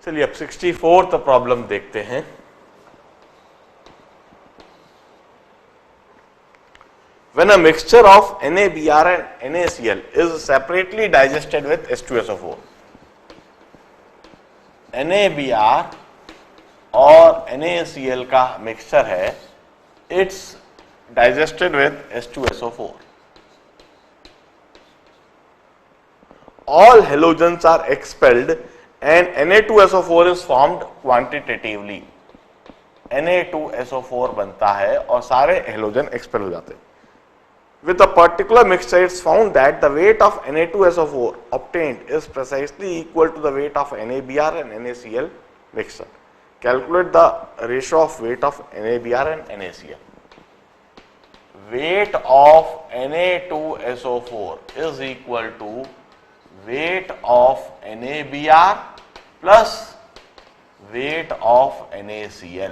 चलिए अब 64th problem देखते हैं। When a mixture of NaBr and NaCl is separately digested with H2SO4, NaBr और NaCl का मिक्सचर है, it's digested with H2SO4. All halogens are expelled and Na2SO4 is formed quantitatively. Na2SO4 बनता है और सारे halogen expel हो जाते हैं. With a particular mixture, it's found that the weight of Na2SO4 obtained is precisely equal to the weight of NaBr and NaCl mixture. Calculate the ratio of weight of NaBr and NaCl. Weight of Na2SO4 is equal to weight of NaBr plus weight of NaCl.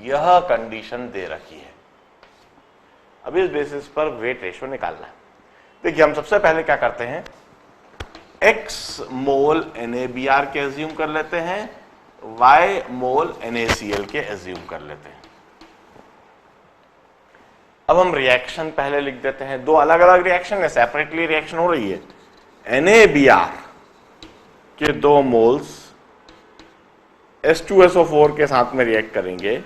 यह condition दे रखी है. अब इस basis पर weight ratio निकालना है. देखिए हम सबसे पहले क्या करते हैं, x मोल NaBr के एज्यूम कर लेते हैं, y मोल NaCl के एज्यूम कर लेते हैं. अब हम रिएक्शन पहले लिख देते हैं. दो अलग अलग रिएक्शन है, सेपरेटली रिएक्शन हो रही है. NaBr के 2 मोल्स H2SO4 के साथ में रिएक्ट करेंगे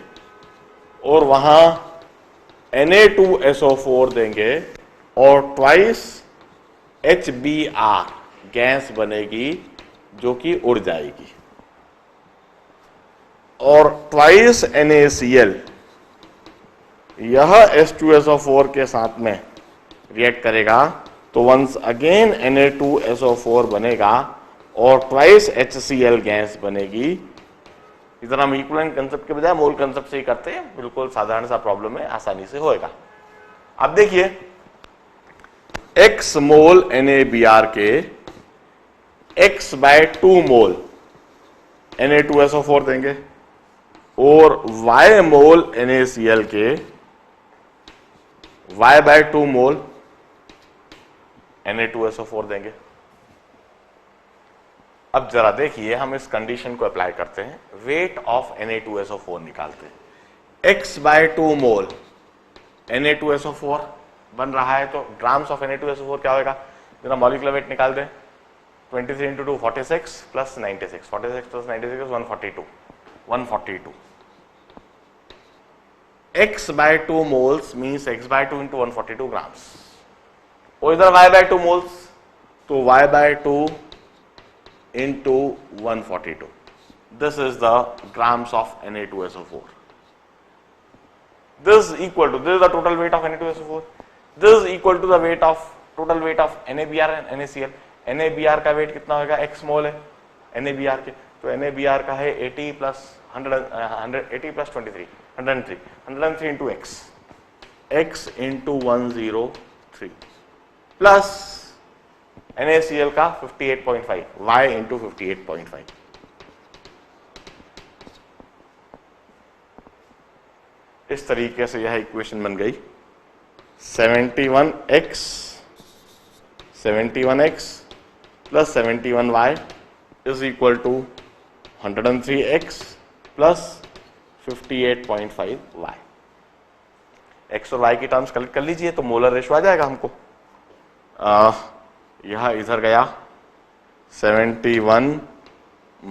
और वहां Na2SO4 देंगे और ट्वाइस HBr गैस बनेगी जो कि उड़ जाएगी, और ट्वाइस NaCl यह H2SO4 के साथ में रिएक्ट करेगा तो वंस अगेन Na2SO4 बनेगा और ट्वाइस HCl गैस बनेगी. इधर हम इक्विवेलेंट कंसेप्ट के बजाय मोल कंसेप्ट से ही करते हैं. बिल्कुल साधारण सा प्रॉब्लम है, आसानी से होएगा. अब देखिए x मोल NaBr के x/2 मोल Na2SO4 देंगे और y मोल NaCl के y/2 मोल Na2SO4 देंगे. अब जरा देखिए हम इस कंडीशन को अप्लाई करते हैं. वेट ऑफ Na2SO4 निकालते हैं. x/2 मोल Na2SO4 बन रहा है तो ग्राम्स ऑफ Na2SO4 क्या होगा, जरा मॉलिक्यूलर वेट निकाल दें. 23 into 2 46 plus 96, 46 plus 96 is 142. 142 x/2 moles means x/2 into 142 grams. और इधर y/2 मोल्स तो y/2 into 142. This is the grams of Na2SO4. This is equal to, this is the total weight of Na2SO4. This is equal to the weight of, total weight of NaBr and NaCl. NaBr का wait कितना होगा, x mole है NaBr के, तो NaBr का है 80 plus 80 plus 23 103 into x into 103 plus NaCl का 58.5 y into 58.5. इस तरीके से यह इक्वेशन बन गई. 71x plus 71y is equal to 103x plus 58.5y. x और y की टर्म्स कलेक्ट कर लीजिए तो मोलर रेशियो आ जाएगा हमको. यह इधर गया 71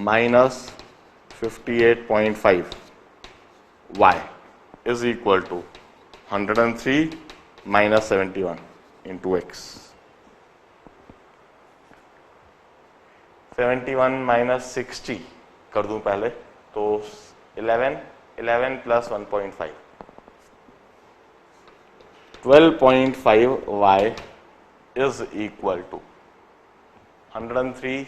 minus 58.5 y is equal to 103 minus 71 into x. 71 minus 60 कर दूं पहले तो 11 plus 1.5 12.5 y is equal to 103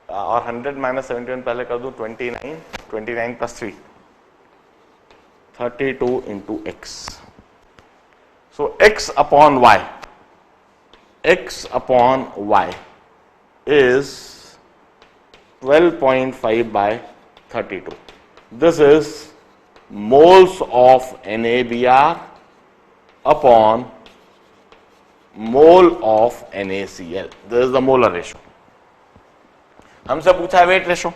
और 100 minus 71 पहले कर दूं 29 plus 3 32 into x. So x upon y is 12.5 by 32. This is moles of NaBr upon mole of NaCl. This is the molar ratio. हमसे पूछा है weight ratio,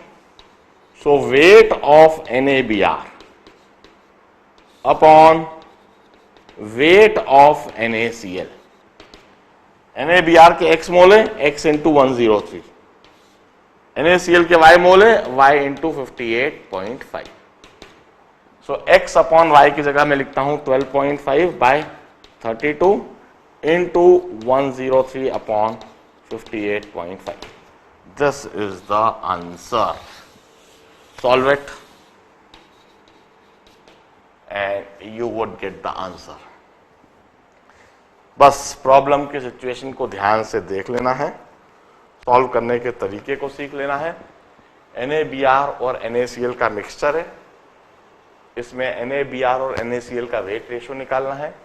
So weight of NaBr upon weight of NaCl. NaBr के x mole है, x into 103, NaCl के y mole है, y into 58.5. So x upon y की जगह मैं लिखता हूं 12.5 by 32 into 103 upon 58.5. This is the answer. Solve it and you would get the answer. बस प्रॉब्लम की सिचुएशन को ध्यान से देख लेना है, सॉल्व करने के तरीके को सीख लेना है. NaBr और NaCl का मिक्सचर है, इसमें NaBr और NaCl का वेट रेशियो निकालना है.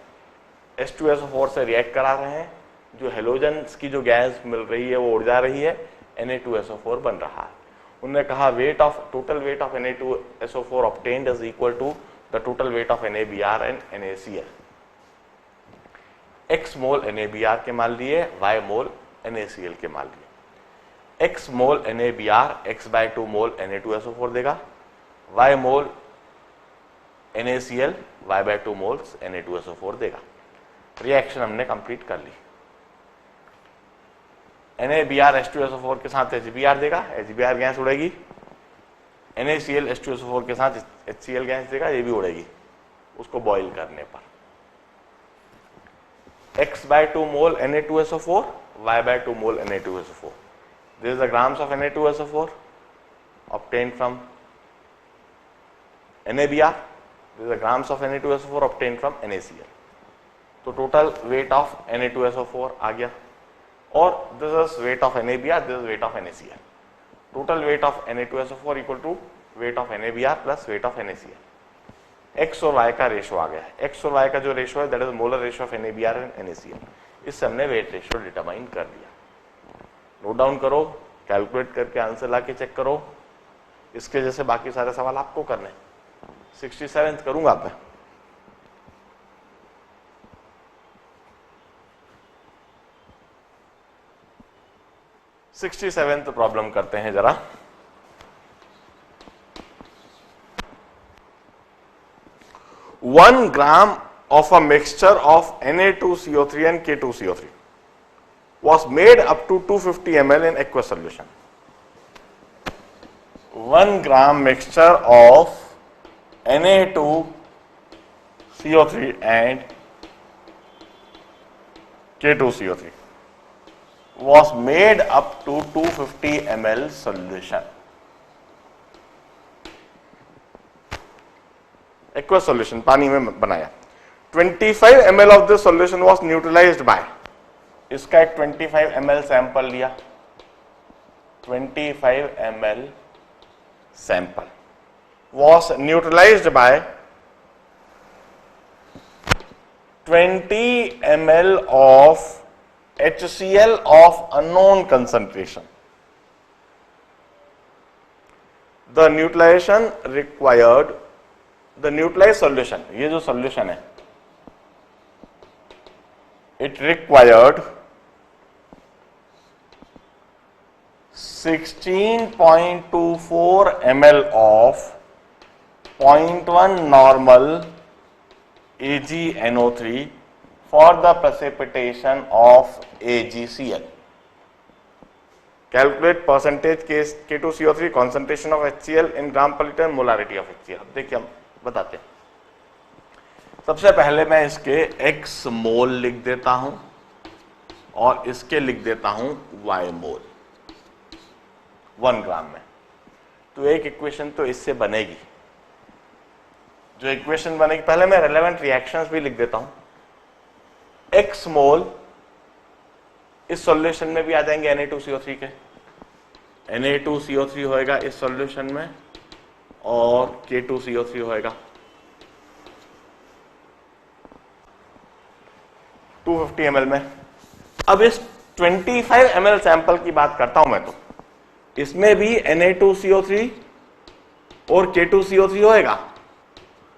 H2SO4 से रिएक्ट करा रहे हैं, जो हेलोजन्स की जो गैस मिल रही है वो उड़ जा रही है, Na2SO4 बन रहा है. उन्होंने कहा total weight of Na2SO4 obtained is equal to the total weight of NaBr and NaCl. x mole NaBr के मान लिए, y मोल NaCl के मान लिए. x मोल NaBr x/2 मोल Na2SO4 देगा, y मोल NaCl y/2 मोल्स Na2SO4 देगा. रिएक्शन हमने कंप्लीट कर ली. NaBr H2SO4 के साथ HBr देगा, HBr गैस उड़ेगी. NaCl H2SO4 के साथ HCl गैस देगा, ये भी उड़ेगी उसको बॉईल करने पर. x/2 mole Na2SO4, y/2 mole Na2SO4. This is the grams of Na2SO4 obtained from NaBr. This is the grams of Na2SO4 obtained from NaCl. तो total weight of Na2SO4 आ गया, और this is weight of NaBr, this is weight of NaCl. Total weight of Na2SO4 equal to weight of NaBr plus weight of NaCl. x और y का ratio आ गया है. x और y का जो ratio है that is molar ratio of NaBr and NaCl. इससे हमने वेट रेशो डिटरमाइन कर दिया. नोट डाउन करो, कैलकुलेट करके आंसर लाके चेक करो. इसके जैसे बाकी सारे सवाल आपको करने. 67 करूंगा मैं. सिक्सटी सेवेंथ प्रॉब्लम करते हैं जरा. One gram of a mixture of Na2CO3 and K2CO3 was made up to 250 ml in aqueous solution. 1 gram mixture of Na2CO3 and K2CO3 was made up to 250 ml solution. Aqueous solution, पानी में बनाया. 25 ml of this solution was neutralized by. इसका एक 25 ml sample लिया. 25 ml sample was neutralized by 20 ml of HCl of unknown concentration. The neutralization required, the neutralized solution, ये जो solution है, it required 16.24 ml of 0.1 normal AgNO3 for the precipitation of AgCl. Calculate percentage K2CO3, concentration of HCl in gram per liter, molarity of HCl. अब देखिए हम बताते हैं. सबसे पहले मैं इसके x मोल लिख देता हूं और इसके लिख देता हूं y मोल 1 ग्राम में. तो एक इक्वेशन तो इससे बनेगी. जो इक्वेशन बनेगी, पहले मैं रेलेवेंट रिएक्शंस भी लिख देता हूं. x मोल इस सॉल्यूशन में भी आ जाएंगे Na2CO3 के. Na2CO3 होएगा इस सॉल्यूशन में और K2CO3 होएगा 250 ml में. अब इस 25 ml सैंपल की बात करता हूं मैं, तो इसमें भी Na2CO3 और K2CO3 होएगा,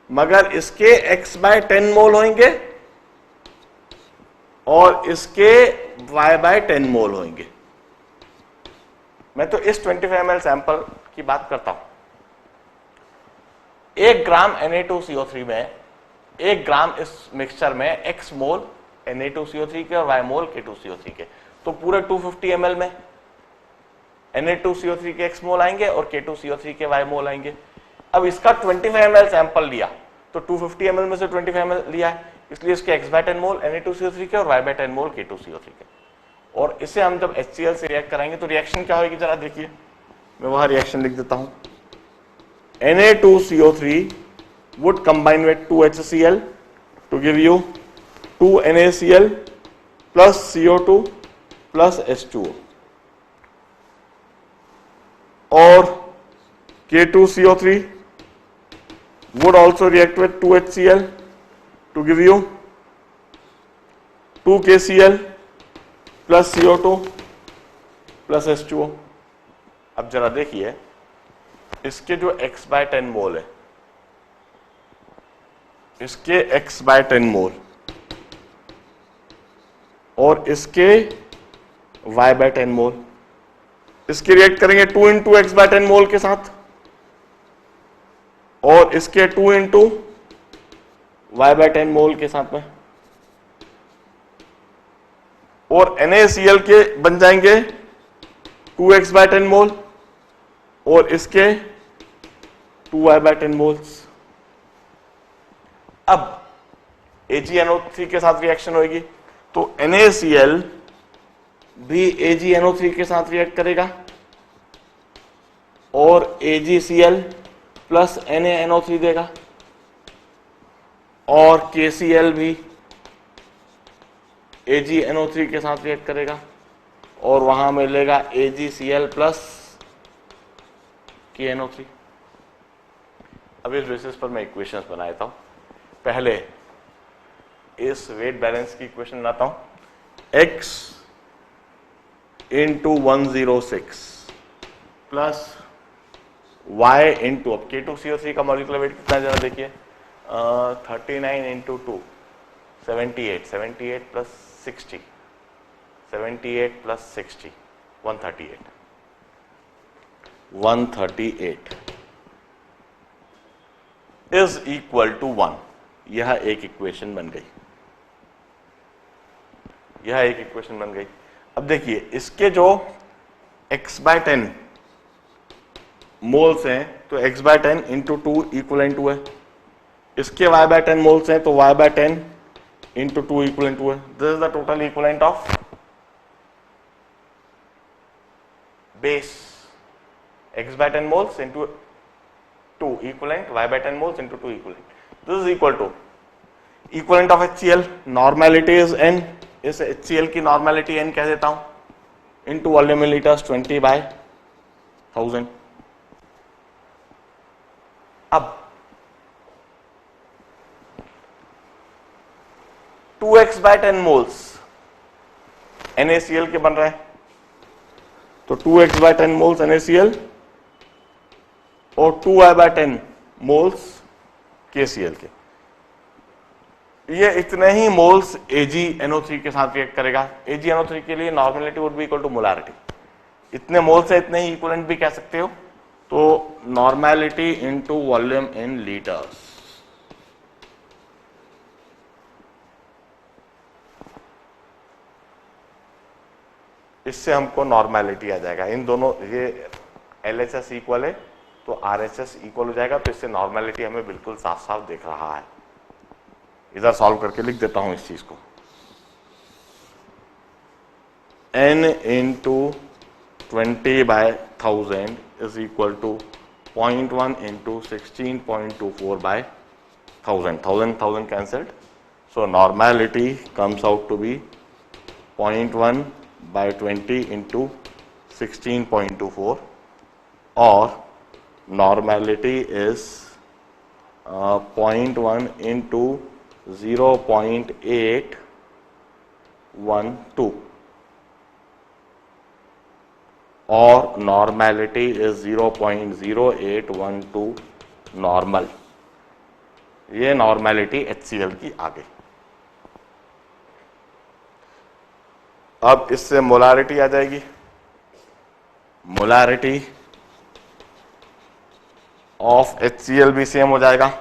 मगर इसके x/10 मोल होंगे और इसके y/10 मोल होंगे. मैं तो इस 25 ml सैंपल की बात करता हूं. 1 ग्राम Na2CO3 में 1 ग्राम इस मिक्सचर में x मोल Na2CO3 के और y मोल K2CO3 के, तो पूरे 250 ml में Na2CO3 के x मोल आएंगे और K2CO3 के y मोल आएंगे। अब इसका 25 ml सैंपल लिया, तो 250 ml में से 25 ml लिया है, इसलिए इसके x/10 मोल Na2CO3 के और y/10 मोल K2CO3 के। और इसे हम जब HCl से रिएक्ट कराएंगे तो रिएक्शन क्या होगी, जरा देखिए, मैं वहां रिएक्शन लिख देता हूं। Na2CO3 would combine with 2HCl to give you 2NaCl plus CO2 plus H2O, और K2CO3 would also react with 2HCl to give you 2KCl plus CO2 plus H2O। अब जरा देखिए, इसके जो x/10 मोल है, इसके x/10 मोल और इसके y/10 मोल, इसके रिएक्ट करेंगे 2 इंटू x/10 मोल के साथ और इसके 2 इंटू y/10 मोल के साथ में, और NaCl के बन जाएंगे 2x/10 मोल और इसके 2y/10 मोल्स। अब AgNO3 के साथ रिएक्शन होगी, तो NaCl भी AgNO3 के साथ रिएक्ट करेगा और AgCl प्लस NaNO3 देगा, और KCl भी AgNO3 के साथ रिएक्ट करेगा और वहां मिलेगा AgCl प्लस KNO3। अब इस बेसिस पर मैं इक्वेशंस बना देता हूं। पहले इस वेट बैलेंस की इक्वेशन बनाता हूं। x into 106 plus y into, अब K2CO3 का मॉलिक्यूलर वेट कितना जरा देखिए, 39 into 2 78, 78 plus 60, 78 plus 60 138, 138 is equal to 1। यह एक इक्वेशन बन गई, यह एक इक्वेशन बन गई। अब देखिए, इसके जो x/10 मोल्स हैं तो x/10 इंटू 2 इक्वलेंट टू है, इसके y/10 मोल्स हैं तो y/10 इंटू 2 इक्वलेंट टू है। This is the total equivalent of base, x/10 moles into 2 equivalent, y/10 moles into 2 equivalent. This is equal to equivalent of HCl, normality is n, इस HCl की normality n कह देता हूं, into volume in liters 20/1000। अब 2x/10 moles NaCl के बन रहे हैं, तो 2x/10 मोल्स NaCl और 2y/10 मोल्स KCl के, ये इतने ही मोल्स AgNO3 के साथ रिएक्ट करेगा। AgNO3 के लिए normality would be equal to molarity, इतने मोल्स है इतने ही इक्वलेंट भी कह सकते हो, तो normality into volume in litres. इससे हमको नॉर्मेलिटी आ जाएगा, इन दोनों, ये LHS इक्वल है तो RHS इक्वल हो जाएगा, तो इससे नॉर्मेलिटी हमें बिल्कुल साफ साफ दिख रहा है। इधर सॉल्व करके लिख देता हूं इस चीज को, n into 20/1000 is equal to 0.1 into 16.24/1000, 1000 cancelled, so normality comes out to be 0.1/20 into 16.24, और normality is 0.1 into 0.812, और normality is 0.0812 नॉर्मल। ये नॉर्मेलिटी HCl की आ गई। अब इससे मोलारिटी आ जाएगी, मोलारिटी ऑफ HCl भी सेम हो जाएगा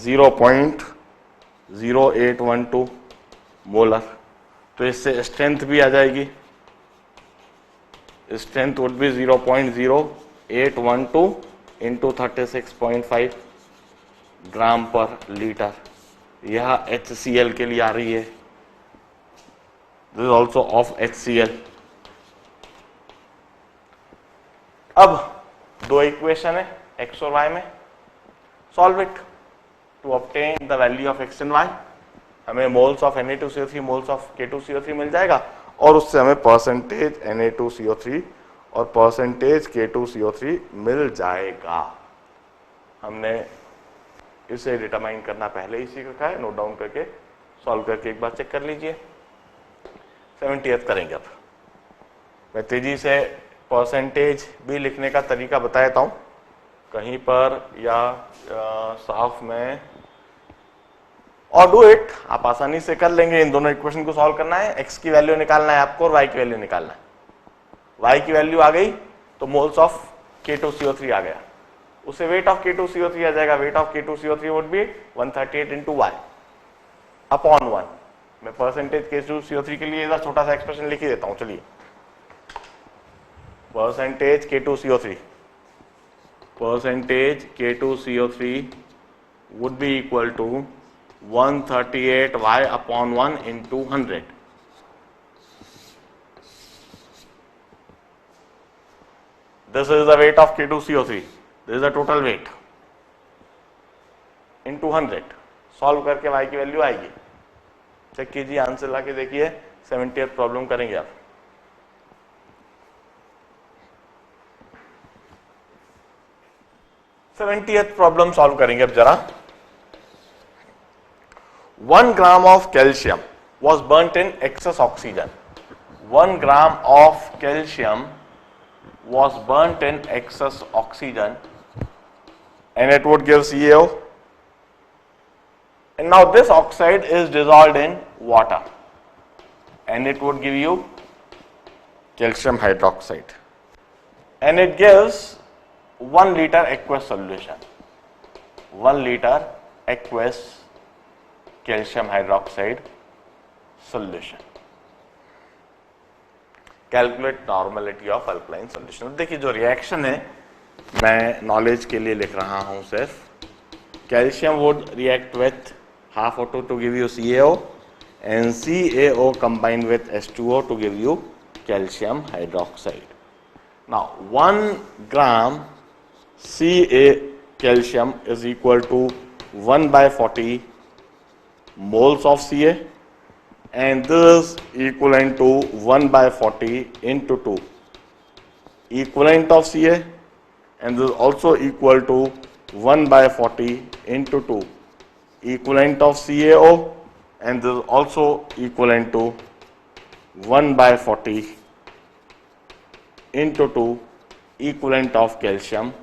0.0812 मोलर। तो इससे स्ट्रेंथ भी आ जाएगी, strength would be 0.0812 into 36.5 gram per litre. यह HCl के लिए आ रही है, this is also of HCl। अब दो इक्वेशन है x और y में, solve it to obtain the value of x and y। हमें moles of Na2CO3 moles of K2CO3 मिल जाएगा और उससे हमें परसेंटेज Na2CO3 और परसेंटेज K2CO3 मिल जाएगा। हमने इसे डिटरमाइन करना पहले ही सीख रखा है, नोट डाउन करके सॉल्व करके एक बार चेक कर लीजिए। 70th करेंगे। अब मैं तेजी से परसेंटेज भी लिखने का तरीका बता देता हूं, कहीं पर या साफ में, और डू इट, आप आसानी से कर लेंगे। इन दोनों इक्वेशन को सॉल्व करना है, x की वैल्यू निकालना है आपको और y की वैल्यू निकालना है। y की वैल्यू आ गई तो मोल्स ऑफ K2CO3 आ गया, उससे वेट ऑफ K2CO3 आ जाएगा। Weight of K2CO3 would be 138 into y upon 1। मैं परसेंटेज K2CO3 के लिए इधर छोटा सा एक्सप्रेशन लिख ही देता हूं। चलिए, percentage K2CO3 would be equal to 138y upon 1 into 100. This is the weight of K2CO3. This is the total weight into 100. Solve करके y की वैल्यू आएगी। चेक कीजिए, आंसर लाके देखिए। 70th प्रॉब्लम करेंगे आप। प्रॉब्लम सॉल्व करेंगे अब जरा। 1 gram of calcium was burnt in excess oxygen. 1 gram of calcium was burnt in excess oxygen and it would give CaO. And now this oxide is dissolved in water and it would give you calcium hydroxide. And it gives 1 liter aqueous solution, 1 liter aqueous calcium hydroxide solution. Calculate normality of alkaline solution. देखिए, जो reaction है मैं knowledge के लिए लिख रहा हूं सिर्फ। Calcium would react with half O2 to give you CaO and CaO combined with H2O to give you calcium hydroxide. Now 1 gram Ca calcium is equal to 1 by 40 moles of Ca, and this is equivalent to 1 by 40 into 2 equivalent of Ca, and this is also equal to 1 by 40 into 2 equivalent of CaO, and this is also equivalent to 1 by 40 into 2 equivalent of calcium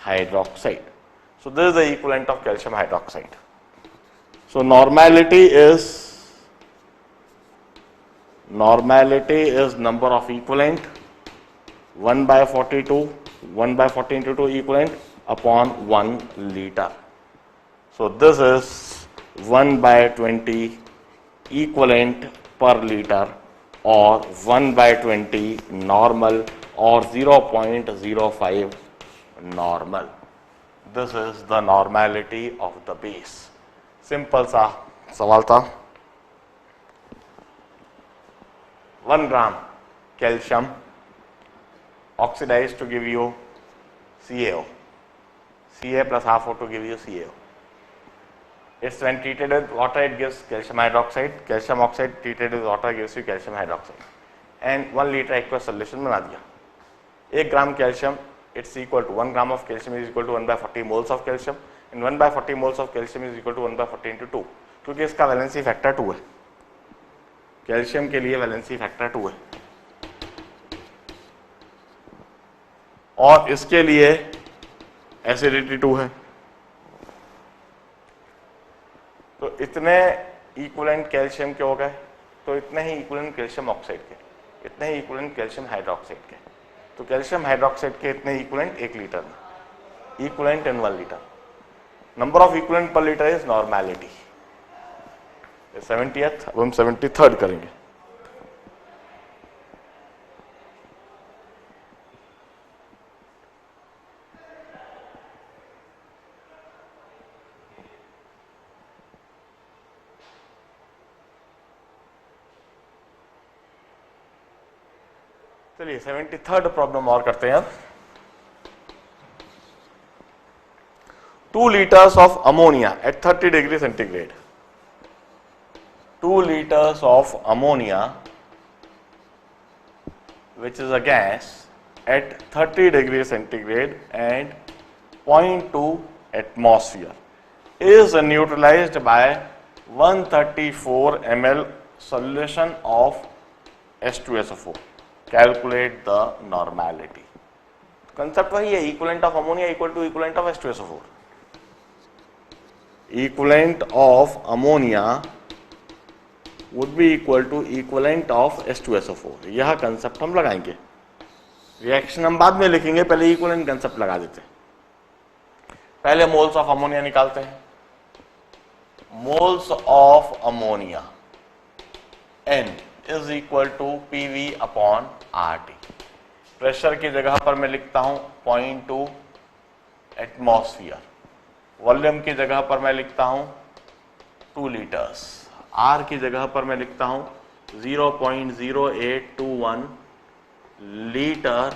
hydroxide. So this is the equivalent of calcium hydroxide. So normality is number of equivalent 1 by 42, 1 by 40 into 2 equivalent upon 1 liter. So this is 1 by 20 equivalent per liter or 1 by 20 normal or 0.05 normal. This is the normality of the base. Simple सा सवाल था। 1 gram calcium oxidized to give you CaO. Ca plus half O to give you CaO. It's when treated with water, it gives calcium hydroxide. Calcium oxide treated with water gives you calcium hydroxide. And 1 liter aqueous solution बना दिया। 1 gram calcium, it's equal to 1 gram of calcium is equal to 1 by 40 moles of calcium, and 1 by 40 moles of calcium is equal to 1 by 40 into 2, क्योंकि इसका valency factor 2 है। Calcium के लिए valency factor 2 है और इसके लिए एसिडिटी 2 है। तो इतने इक्विवेलेंट कैल्शियम के हो गए, तो इतने ही इक्विवेलेंट कैल्शियम ऑक्साइड के, इतने ही इक्विवेलेंट कैल्शियम हाइड्रोक्साइड के। तो कैल्शियम हाइड्रोक्साइड के इतने इक्विवेलेंट 1 लीटर में। equivalent in 1 liter. Number of equivalent per liter is normality. 70th, अब हम 73rd करेंगे. चलिए 73rd प्रॉब्लम और करते हैं. 2 liters of ammonia at 30 degree centigrade. 2 liters of ammonia, which is a gas, at 30 degree centigrade and 0.2 atmosphere, is neutralized by 134 ml solution of H2SO4. Calculate the normality. Concept वही है, equivalent of ammonia equal to equivalent of H2SO4. Equivalent of ammonia would be equal to equivalent of H2SO4. यह concept हम लगाएंगे. Reaction हम बाद में लिखेंगे, पहले इक्विवेलेंट कंसेप्ट लगा देते हैं. पहले मोल्स ऑफ अमोनिया निकालते हैं. Moles of ammonia N is equal to PV upon RT. Pressure की जगह पर मैं लिखता हूं 0.2 एटमॉस्फियर. वॉल्यूम की जगह पर मैं लिखता हूं 2 लीटर्स. R की जगह पर मैं लिखता हूं 0.0821 लीटर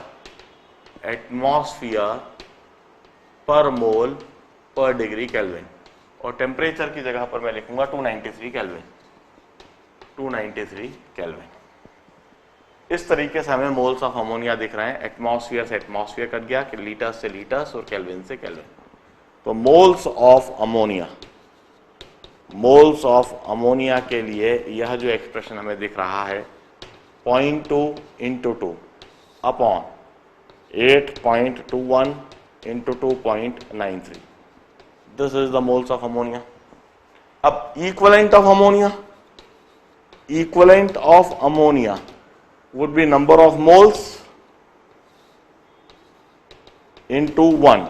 एटमॉस्फियर पर मोल पर डिग्री केल्विन. और टेम्परेचर की जगह पर मैं लिखूंगा 293 केल्विन. 293 केल्विन. इस तरीके से हमें मोल्स ऑफ अमोनिया दिख रहे हैं. एटमॉस्फियर से एटमॉस्फियर कट गया, कि लीटर्स से लीटर्स और केल्विन से केल्विन. तो moles of ammonia, moles of ammonia के लिए यह जो एक्सप्रेशन हमें दिख रहा है 0.2 into 2 upon 8.21 into 2.93. This is the moles of ammonia. अब equivalent of ammonia, equivalent of ammonia would be number of moles into 1.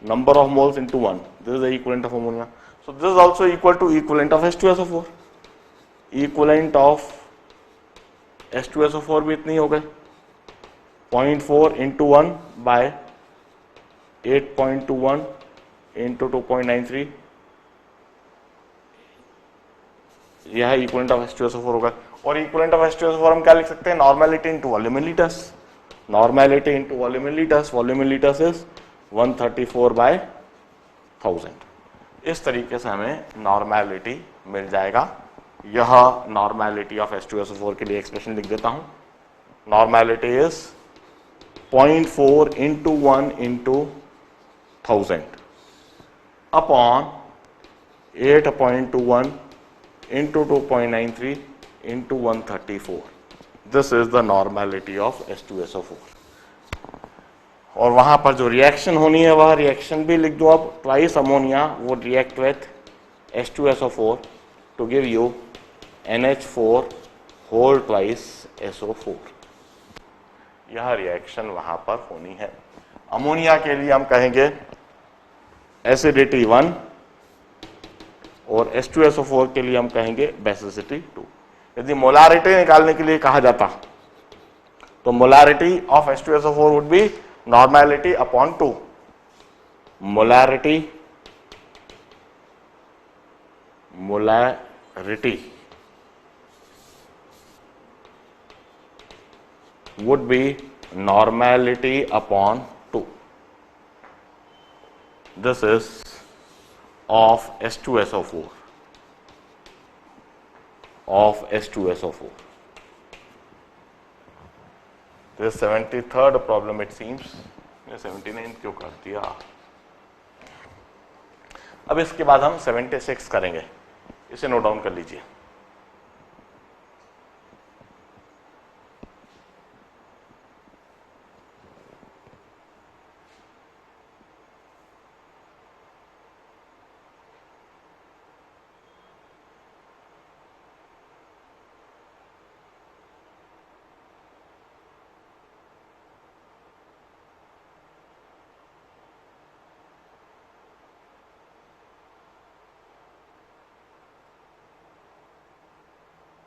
Number of moles into 1. This is the equivalent of ammonia. So this is also equal to equivalent of H2SO4. Equivalent of H2SO4 भी इतनी हो गई 0.4 into 1 by 8.21 into 2.93. यह equivalent of H2SO4 होगा. और equivalent of H2SO4 हम क्या लिख सकते हैं? Normality into volume in litres. Normality into volume in litres. Volume in litres is 134/1000. इस तरीके से हमें नॉर्मेलिटी मिल जाएगा. यह नॉर्मेलिटी ऑफ H2SO4 के लिए एक्सप्रेशन लिख देता हूं. Normality is 0.4 into 1 into 1000 upon 8.21 into 2.93 into 134. This is the normality of H2SO4. और वहां पर जो रिएक्शन होनी है वह रिएक्शन भी लिख दो. अब twice ammonia would react with H2SO4 to give you NH4 whole twice SO4. यह रिएक्शन वहां पर होनी है. अमोनिया के लिए हम कहेंगे एसिडिटी 1 और H2SO4 के लिए हम कहेंगे बेसिसिटी 2. यदि मोलारिटी निकालने के लिए कहा जाता तो molarity of H2SO4 would be normality upon 2. Molarity would be normality upon 2. This is of H2SO4. This 73rd problem it seems. 79 क्यों कर दिया? अब इसके बाद हम 76 करेंगे. इसे नोट डाउन कर लीजिए.